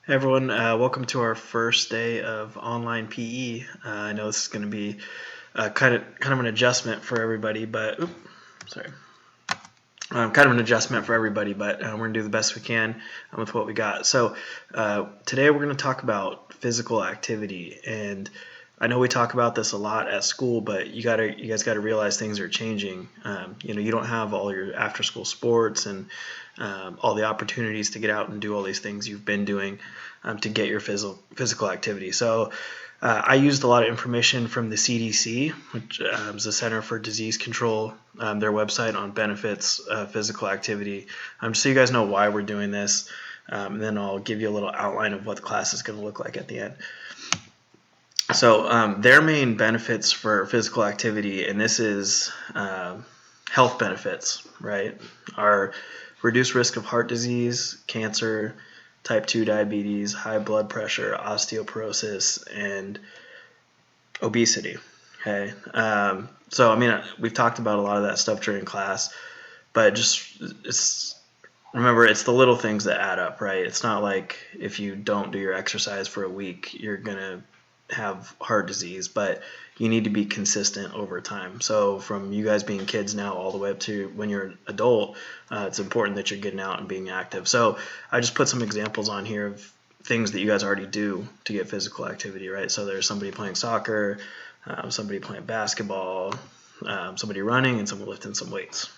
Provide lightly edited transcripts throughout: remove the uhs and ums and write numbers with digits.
Hey everyone, welcome to our first day of online PE. I know this is going to be kind of an adjustment for everybody, but kind of an adjustment for everybody, but we're going to do the best we can with what we got. So today we're going to talk about physical activity, and I know we talk about this a lot at school, but you guys got to realize things are changing. You don't have all your after school sports and all the opportunities to get out and do all these things you've been doing to get your physical activity. So I used a lot of information from the CDC, which is the Center for Disease Control, their website on benefits of physical activity. Just so you guys know why we're doing this, and then I'll give you a little outline of what the class is going to look like at the end. So their main benefits for physical activity, and this is health benefits, right, are reduced risk of heart disease, cancer, type 2 diabetes, high blood pressure, osteoporosis, and obesity. Okay. So we've talked about a lot of that stuff during class, but remember, it's the little things that add up, right? It's not like if you don't do your exercise for a week, you're gonna have heart disease, but you need to be consistent over time. So from you guys being kids now all the way up to when you're an adult, it's important that you're getting out and being active. So I just put some examples on here of things that you guys already do to get physical activity, right? So there's somebody playing soccer, somebody playing basketball, somebody running, and someone lifting some weights.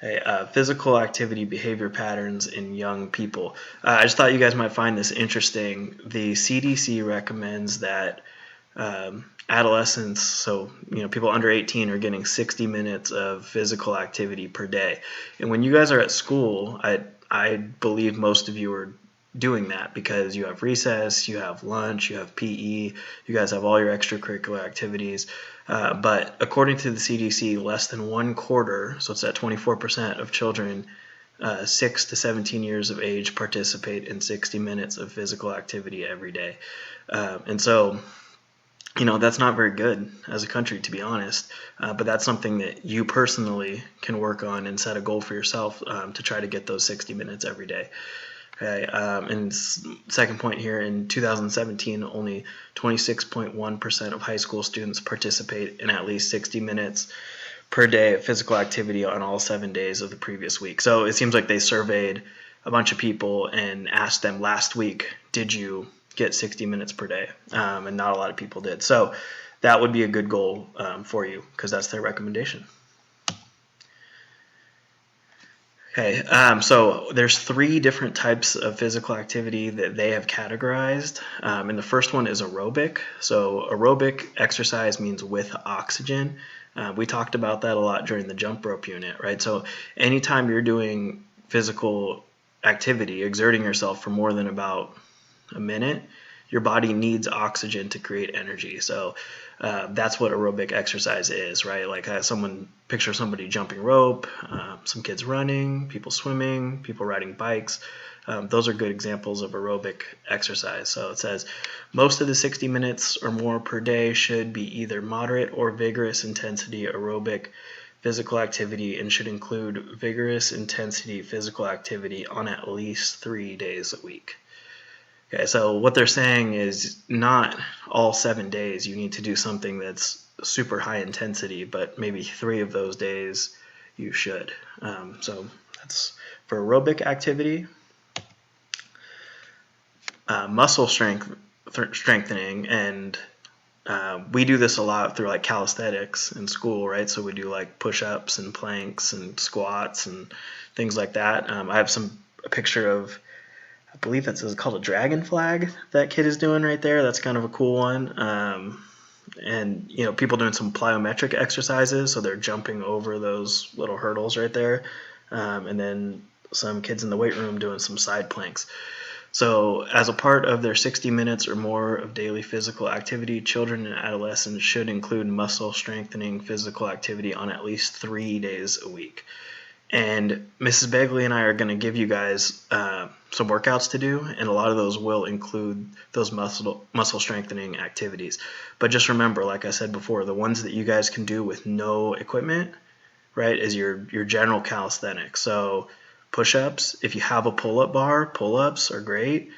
Hey, physical activity behavior patterns in young people. I just thought you guys might find this interesting. The CDC recommends that adolescents, so people under 18, are getting 60 minutes of physical activity per day. And when you guys are at school, I believe most of you are doing that because you have recess, you have lunch, you have PE, you guys have all your extracurricular activities. But according to the CDC, less than 1/4, so it's at 24% of children 6 to 17 years of age participate in 60 minutes of physical activity every day. And so, that's not very good as a country, to be honest. But that's something that you personally can work on and set a goal for yourself to try to get those 60 minutes every day. Okay, and second point here, in 2017, only 26.1% of high school students participate in at least 60 minutes per day of physical activity on all 7 days of the previous week. So it seems like they surveyed a bunch of people and asked them last week, did you get 60 minutes per day? And not a lot of people did. So that would be a good goal for you because that's their recommendation. Okay, so there's 3 different types of physical activity that they have categorized, and the first one is aerobic. So aerobic exercise means with oxygen. We talked about that a lot during the jump rope unit, right? So anytime you're doing physical activity, exerting yourself for more than about a minute, your body needs oxygen to create energy. So that's what aerobic exercise is, right? Like picture somebody jumping rope, some kids running, people swimming, people riding bikes. Those are good examples of aerobic exercise. So it says most of the 60 minutes or more per day should be either moderate or vigorous intensity aerobic physical activity and should include vigorous intensity physical activity on at least 3 days a week. Okay, so what they're saying is not all 7 days you need to do something that's super high intensity, but maybe 3 of those days you should. So that's for aerobic activity. Muscle strengthening, and we do this a lot through like calisthenics in school, right? So we do like push-ups and planks and squats and things like that. I have a picture of, I believe that's called a dragon flag that kid is doing right there. That's kind of a cool one. And people doing some plyometric exercises, so they're jumping over those little hurdles right there. And then some kids in the weight room doing some side planks. So as a part of their 60 minutes or more of daily physical activity, children and adolescents should include muscle strengthening physical activity on at least 3 days a week. And Mrs. Begley and I are going to give you guys some workouts to do, and a lot of those will include those muscle strengthening activities. But just remember, like I said before, the ones that you guys can do with no equipment, right, is your general calisthenics. So push-ups. If you have a pull-up bar, pull-ups are great.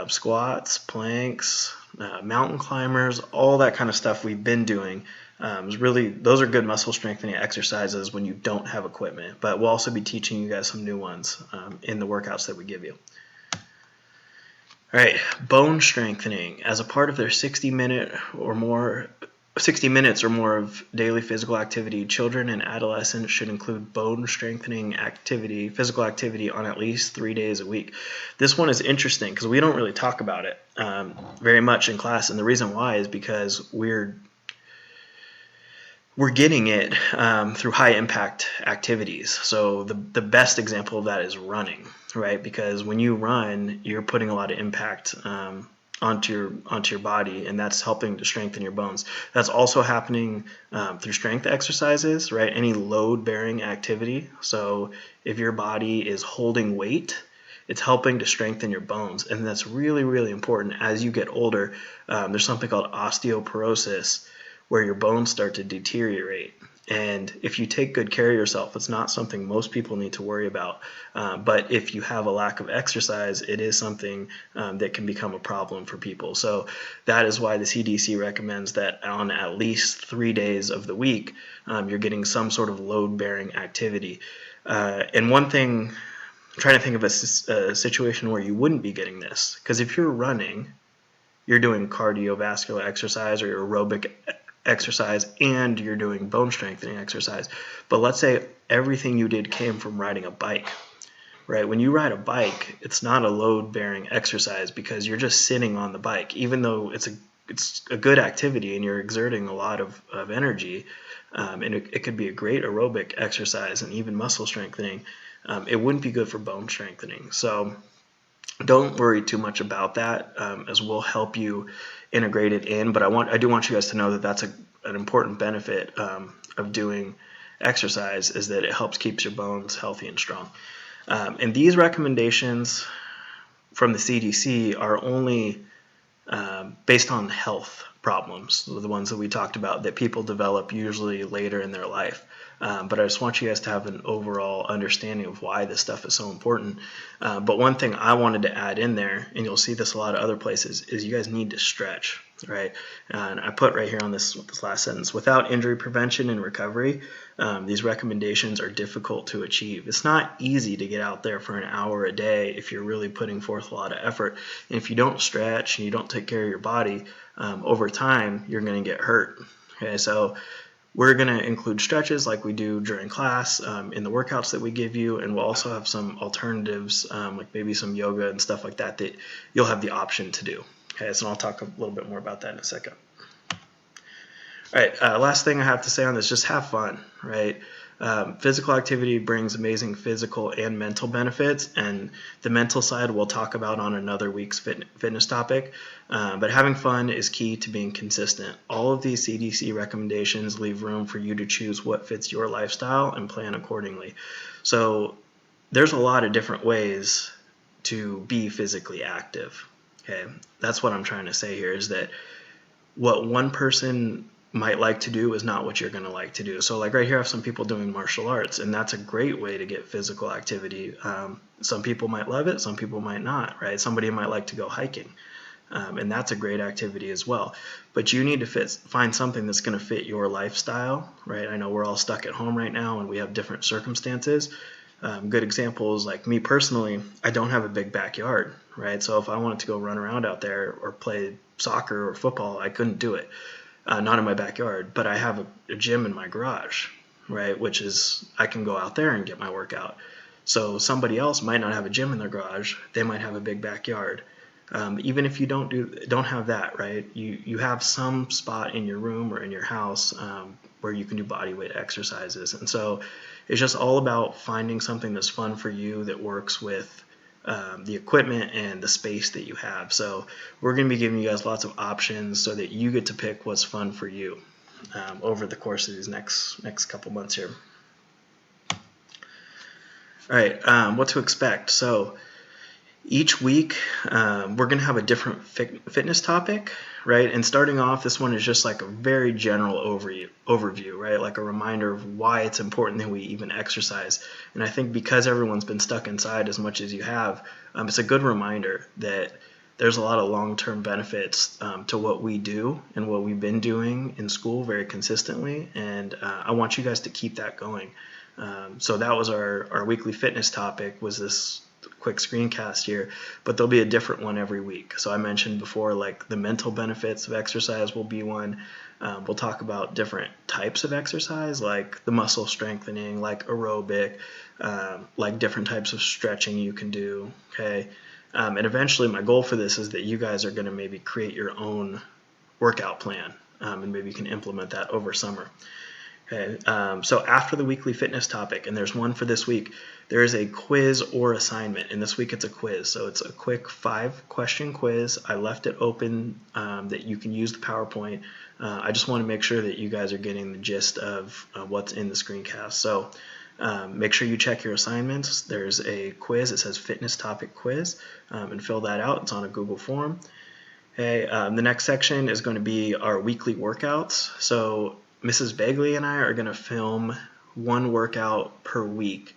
Squats, planks, mountain climbers, all that kind of stuff we've been doing. Those are good muscle strengthening exercises when you don't have equipment. But we'll also be teaching you guys some new ones in the workouts that we give you. All right, bone strengthening. As a part of their 60 minutes or more of daily physical activity, children and adolescents should include bone strengthening physical activity on at least 3 days a week. This one is interesting because we don't really talk about it very much in class, and the reason why is because we're getting it through high impact activities. So the best example of that is running, right? Because when you run, you're putting a lot of impact onto your body, and that's helping to strengthen your bones. That's also happening through strength exercises, right? Any load-bearing activity. So if your body is holding weight, it's helping to strengthen your bones, and that's really, really important as you get older. There's something called osteoporosis, where your bones start to deteriorate. And if you take good care of yourself, it's not something most people need to worry about. But if you have a lack of exercise, it is something that can become a problem for people. So that is why the CDC recommends that on at least 3 days of the week, you're getting some sort of load-bearing activity. And one thing, I'm trying to think of a situation where you wouldn't be getting this. Because if you're running, you're doing cardiovascular exercise or aerobic exercise, and you're doing bone strengthening exercise. But let's say everything you did came from riding a bike, right? When you ride a bike, it's not a load-bearing exercise because you're just sitting on the bike. Even though it's a good activity and you're exerting a lot of energy, and it could be a great aerobic exercise and even muscle strengthening, it wouldn't be good for bone strengthening. So don't worry too much about that, as we'll help you integrate it in. But I do want you guys to know that that's an important benefit of doing exercise, is that it helps keep your bones healthy and strong. And these recommendations from the CDC are only based on health problems, the ones that we talked about that people develop usually later in their life. But I just want you guys to have an overall understanding of why this stuff is so important. But one thing I wanted to add in there, and you'll see this a lot of other places, is you guys need to stretch, right? And I put right here on this last sentence, without injury prevention and recovery, these recommendations are difficult to achieve. It's not easy to get out there for an hour a day if you're really putting forth a lot of effort. And if you don't stretch and you don't take care of your body, over time, you're going to get hurt. Okay, so we're going to include stretches like we do during class in the workouts that we give you, and we'll also have some alternatives like maybe some yoga and stuff like that you'll have the option to do. Okay, so I'll talk a little bit more about that in a second. All right, last thing I have to say on this, just have fun, right? Physical activity brings amazing physical and mental benefits, and the mental side we'll talk about on another week's fitness topic. But having fun is key to being consistent. All of these CDC recommendations leave room for you to choose what fits your lifestyle and plan accordingly. So there's a lot of different ways to be physically active. Okay, that's what I'm trying to say here, is that what one person might like to do is not what you're going to like to do. So like right here I have some people doing martial arts, and that's a great way to get physical activity. Some people might love it, some people might not, right? Somebody might like to go hiking, and that's a great activity as well. But you need to find something that's going to fit your lifestyle, right? I know we're all stuck at home right now and we have different circumstances. Good examples, like me personally, I don't have a big backyard, right? So if I wanted to go run around out there or play soccer or football, I couldn't do it. Not in my backyard, but I have a gym in my garage, right? Which is, I can go out there and get my workout. So somebody else might not have a gym in their garage. They might have a big backyard. Even if you don't have that, right? You have some spot in your room or in your house where you can do body weight exercises. And so it's just all about finding something that's fun for you, that works with the equipment and the space that you have. So we're going to be giving you guys lots of options so that you get to pick what's fun for you over the course of these next couple months here. All right, what to expect. So Each week, we're going to have a different fitness topic, right? And starting off, this one is just like a very general overview, right? Like a reminder of why it's important that we even exercise. And I think because everyone's been stuck inside as much as you have, it's a good reminder that there's a lot of long-term benefits to what we do and what we've been doing in school very consistently. And I want you guys to keep that going. So that was our weekly fitness topic, was this quick screencast here, but there'll be a different one every week. So I mentioned before, like the mental benefits of exercise will be one. We'll talk about different types of exercise, like the muscle strengthening, like aerobic, like different types of stretching you can do. Okay. And eventually my goal for this is that you guys are going to maybe create your own workout plan, and maybe you can implement that over summer. Okay, so after the weekly fitness topic, and there's one for this week, there is a quiz or assignment. And this week it's a quiz. So it's a quick 5-question quiz. I left it open that you can use the PowerPoint. I just want to make sure that you guys are getting the gist of what's in the screencast. So make sure you check your assignments. There's a quiz. It says fitness topic quiz, and fill that out. It's on a Google form. Okay, the next section is going to be our weekly workouts. So Mrs. Bagley and I are going to film one workout per week,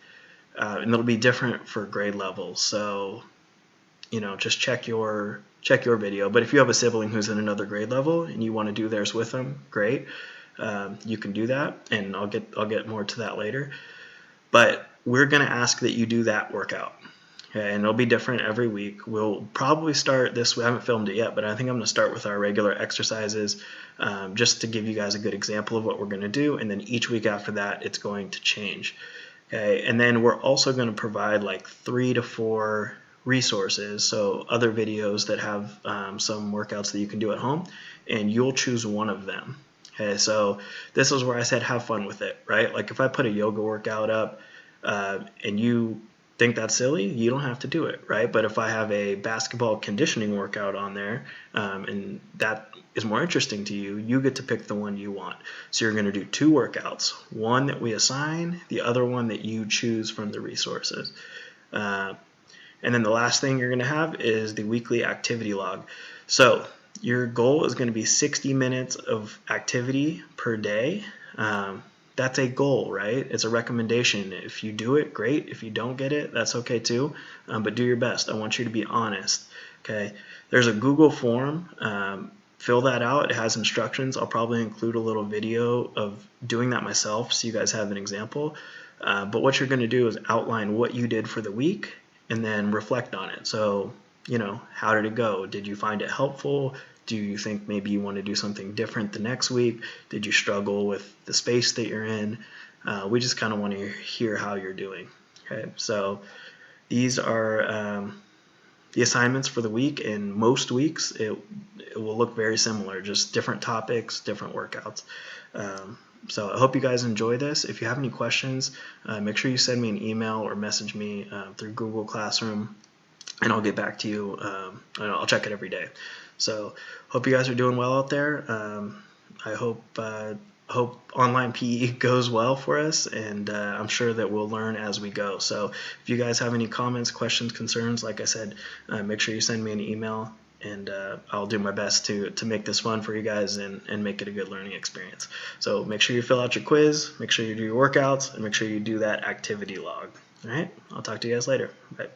and it'll be different for grade levels. So, just check your video. But if you have a sibling who's in another grade level and you want to do theirs with them, great. You can do that, and I'll get more to that later. But we're going to ask that you do that workout. Okay, and it'll be different every week. We'll probably start this. We haven't filmed it yet, but I think I'm going to start with our regular exercises, just to give you guys a good example of what we're going to do. And then each week after that, it's going to change. Okay, and then we're also going to provide like 3 to 4 resources, so other videos that have some workouts that you can do at home, and you'll choose one of them. Okay, so this is where I said have fun with it, right? Like if I put a yoga workout up and you think that's silly, you don't have to do it, right? But if I have a basketball conditioning workout on there, and that is more interesting to you, you get to pick the one you want. So you're going to do 2 workouts, one that we assign, the other one that you choose from the resources. And then the last thing you're going to have is the weekly activity log. So your goal is going to be 60 minutes of activity per day. That's a goal, right? It's a recommendation. If you do it, great. If you don't get it, that's okay too. But do your best. I want you to be honest. Okay. There's a Google form. Fill that out. It has instructions. I'll probably include a little video of doing that myself so you guys have an example. But what you're going to do is outline what you did for the week and then reflect on it. So, how did it go? Did you find it helpful? Do you think maybe you want to do something different the next week? Did you struggle with the space that you're in? We just kind of want to hear how you're doing. Okay, so these are the assignments for the week, and most weeks it will look very similar, just different topics, different workouts. So I hope you guys enjoy this. If you have any questions, make sure you send me an email or message me through Google Classroom, and I'll get back to you. I'll check it every day. So hope you guys are doing well out there. I hope online PE goes well for us, and I'm sure that we'll learn as we go. So if you guys have any comments, questions, concerns, like I said, make sure you send me an email, and I'll do my best to make this fun for you guys and make it a good learning experience. So make sure you fill out your quiz, make sure you do your workouts, and make sure you do that activity log. All right, I'll talk to you guys later. Bye.